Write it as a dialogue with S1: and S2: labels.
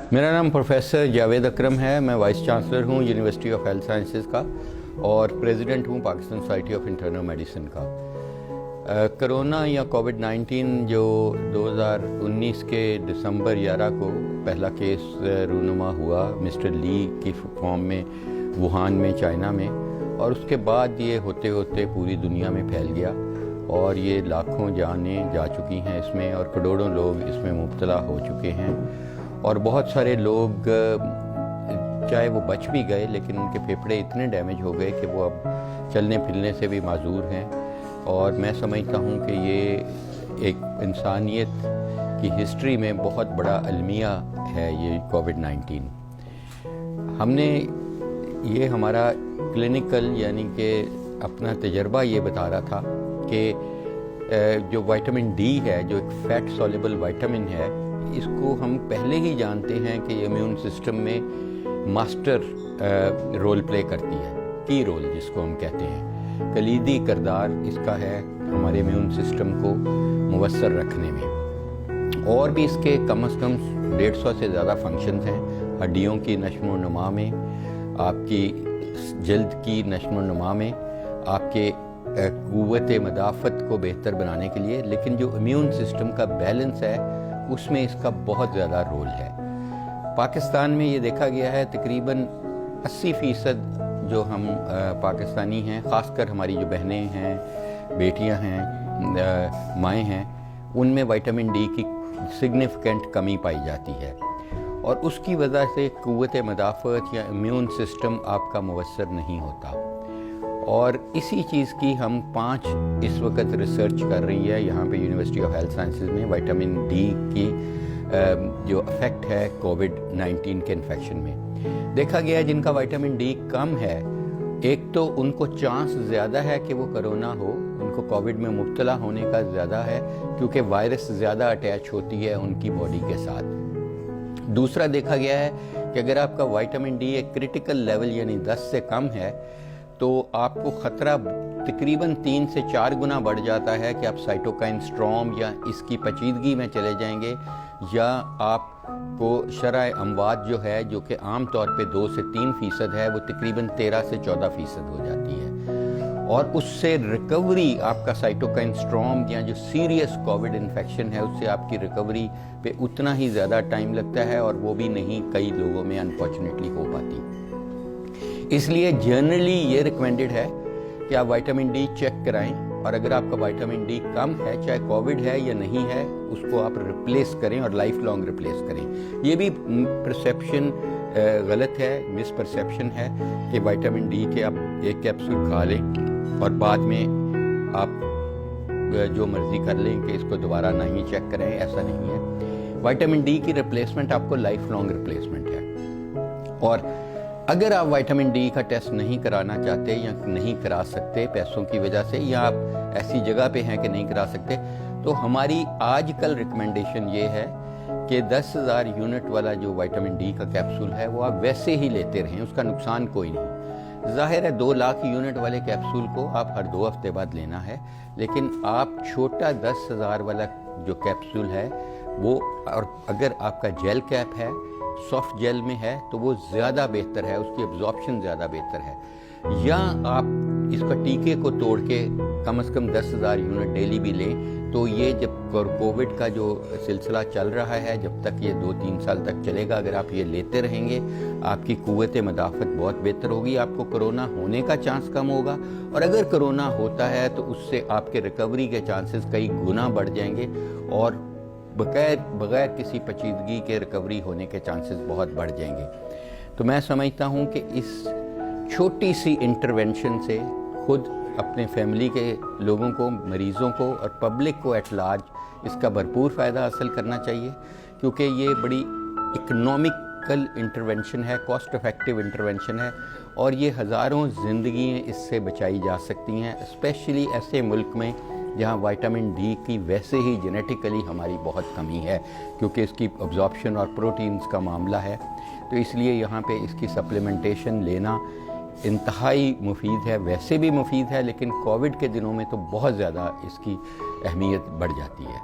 S1: मेरा नाम प्रोफेसर जावेद अकरम है। मैं वाइस चांसलर हूँ यूनिवर्सिटी ऑफ हेल्थ साइंसेज़ का और प्रेसिडेंट हूँ Pakistan society of internal medicine का। कोरोना या कोविड-19 जो 2019 के दिसंबर 11 को पहला केस रूनुमा हुआ मिस्टर ली की फॉर्म में वुहान में चाइना में, और उसके बाद ये होते होते पूरी दुनिया में फैल गया और ये लाखों जानें जा चुकी हैं इसमें और करोड़ों लोग इसमें मुब्तला हो चुके हैं। और बहुत सारे लोग चाहे वो बच भी गए लेकिन उनके फेफड़े इतने डैमेज हो गए कि वो अब चलने फिरने से भी माजूर हैं। और मैं समझता हूँ कि ये एक इंसानियत की हिस्ट्री में बहुत बड़ा अलमिया है ये कोविड-19। हमने ये हमारा क्लिनिकल यानी कि अपना तजर्बा ये बता रहा था कि जो विटामिन डी है, जो एक फैट सॉल्युबल विटामिन है, इसको हम पहले ही जानते हैं कि इम्यून सिस्टम में मास्टर रोल प्ले करती है, की रोल जिसको हम कहते हैं, कलीदी किरदार इसका है हमारे इम्यून सिस्टम को मुवस्सर रखने में। और भी इसके कम से कम 150 से ज़्यादा फंक्शंस हैं, हड्डियों की नशो नुमा में, आपकी जल्द की नशो नुमा में, आपके क़ुव्वत मदाफ़त को बेहतर बनाने के लिए। लेकिन जो इम्यून सिस्टम का बैलेंस है उसमें इसका बहुत ज़्यादा रोल है। पाकिस्तान में ये देखा गया है तकरीबन 80% जो हम पाकिस्तानी हैं, ख़ासकर हमारी जो बहनें हैं, बेटियां हैं, माएँ हैं, उनमें विटामिन डी की सिग्निफिकेंट कमी पाई जाती है और उसकी वजह से क़ुव्वत मदाफ़त या इम्यून सिस्टम आपका मुवस्सर नहीं होता। और इसी चीज़ की हम 5 इस वक्त रिसर्च कर रही है यहाँ पे यूनिवर्सिटी ऑफ हेल्थ साइंसेज में, विटामिन डी की जो इफ़ेक्ट है कोविड-19 के इन्फेक्शन में। देखा गया है जिनका विटामिन डी कम है, एक तो उनको चांस ज़्यादा है कि वो कोरोना हो, उनको कोविड में मुब्तला होने का ज़्यादा है क्योंकि वायरस ज़्यादा अटैच होती है उनकी बॉडी के साथ। दूसरा देखा गया है कि अगर आपका विटामिन डी एक क्रिटिकल लेवल यानी 10 से कम है तो आपको ख़तरा तकरीबन 3 से 4 गुना बढ़ जाता है कि आप साइटोकाइन स्ट्रॉम या इसकी पेचीदगी में चले जाएंगे, या आपको शरह अमवात जो है, जो कि आम तौर पे 2 से 3% है, वो तकरीबन 13 से 14% हो जाती है। और उससे रिकवरी, आपका साइटोकाइन स्ट्रॉम या जो सीरियस कोविड इन्फेक्शन है उससे आपकी रिकवरी पे उतना ही ज़्यादा टाइम लगता है और वो भी नहीं कई लोगों में अनफॉर्चुनेटली हो पाती। इसलिए जनरली ये रिकमेंडेड है कि आप विटामिन डी चेक कराएं और अगर आपका विटामिन डी कम है, चाहे कोविड है या नहीं है, उसको आप रिप्लेस करें और लाइफ लॉन्ग रिप्लेस करें। ये भी परसेप्शन गलत है, मिस परसेप्शन है कि विटामिन डी के आप एक कैप्सूल खा लें और बाद में आप जो मर्ज़ी कर लें कि इसको दोबारा नहीं चेक करें, ऐसा नहीं है। विटामिन डी की रिप्लेसमेंट आपको लाइफ लॉन्ग रिप्लेसमेंट है। और अगर आप विटामिन डी का टेस्ट नहीं कराना चाहते या नहीं करा सकते पैसों की वजह से, या आप ऐसी जगह पे हैं कि नहीं करा सकते, तो हमारी आजकल रिकमेंडेशन ये है कि 10,000 यूनिट वाला जो विटामिन डी का कैप्सूल है वो आप वैसे ही लेते रहें, उसका नुकसान कोई नहीं। ज़ाहिर है 2 लाख यूनिट वाले कैप्सूल को आप हर 2 हफ्ते बाद लेना है, लेकिन आप छोटा 10,000 वाला जो कैप्सूल है वो, और अगर आपका जेल कैप है, सॉफ्ट जेल में है, तो वो ज़्यादा बेहतर है, उसकी एब्जॉर्प्शन ज़्यादा बेहतर है। या आप इसका टीके को तोड़ के कम से कम 10,000 यूनिट डेली भी लें, तो ये जब कोविड का जो सिलसिला चल रहा है, जब तक ये 2-3 साल तक चलेगा, अगर आप ये लेते रहेंगे आपकी क़ुव्वत मदाफ़त बहुत बेहतर होगी, आपको कोरोना होने का चांस कम होगा, और अगर कोरोना होता है तो उससे आपके रिकवरी के चांसेस कई गुना बढ़ जाएंगे और बगैर किसी पेचीदगी के रिकवरी होने के चांसेस बहुत बढ़ जाएंगे। तो मैं समझता हूँ कि इस छोटी सी इंटरवेंशन से खुद अपने फैमिली के लोगों को, मरीज़ों को और पब्लिक को एट लार्ज इसका भरपूर फ़ायदा हासिल करना चाहिए, क्योंकि ये बड़ी इकनॉमिकल इंटरवेंशन है, कॉस्ट इफ़ेक्टिव इंटरवेंशन है और ये हज़ारों ज़िंदगियाँ इससे बचाई जा सकती हैं, स्पेशली ऐसे मुल्क में जहाँ विटामिन डी की वैसे ही जेनेटिकली हमारी बहुत कमी है, क्योंकि इसकी अब्जॉर्प्शन और प्रोटीन्स का मामला है। तो इसलिए यहाँ पे इसकी सप्लीमेंटेशन लेना इंतहाई मुफीद है, वैसे भी मुफीद है, लेकिन कोविड के दिनों में तो बहुत ज़्यादा इसकी अहमियत बढ़ जाती है।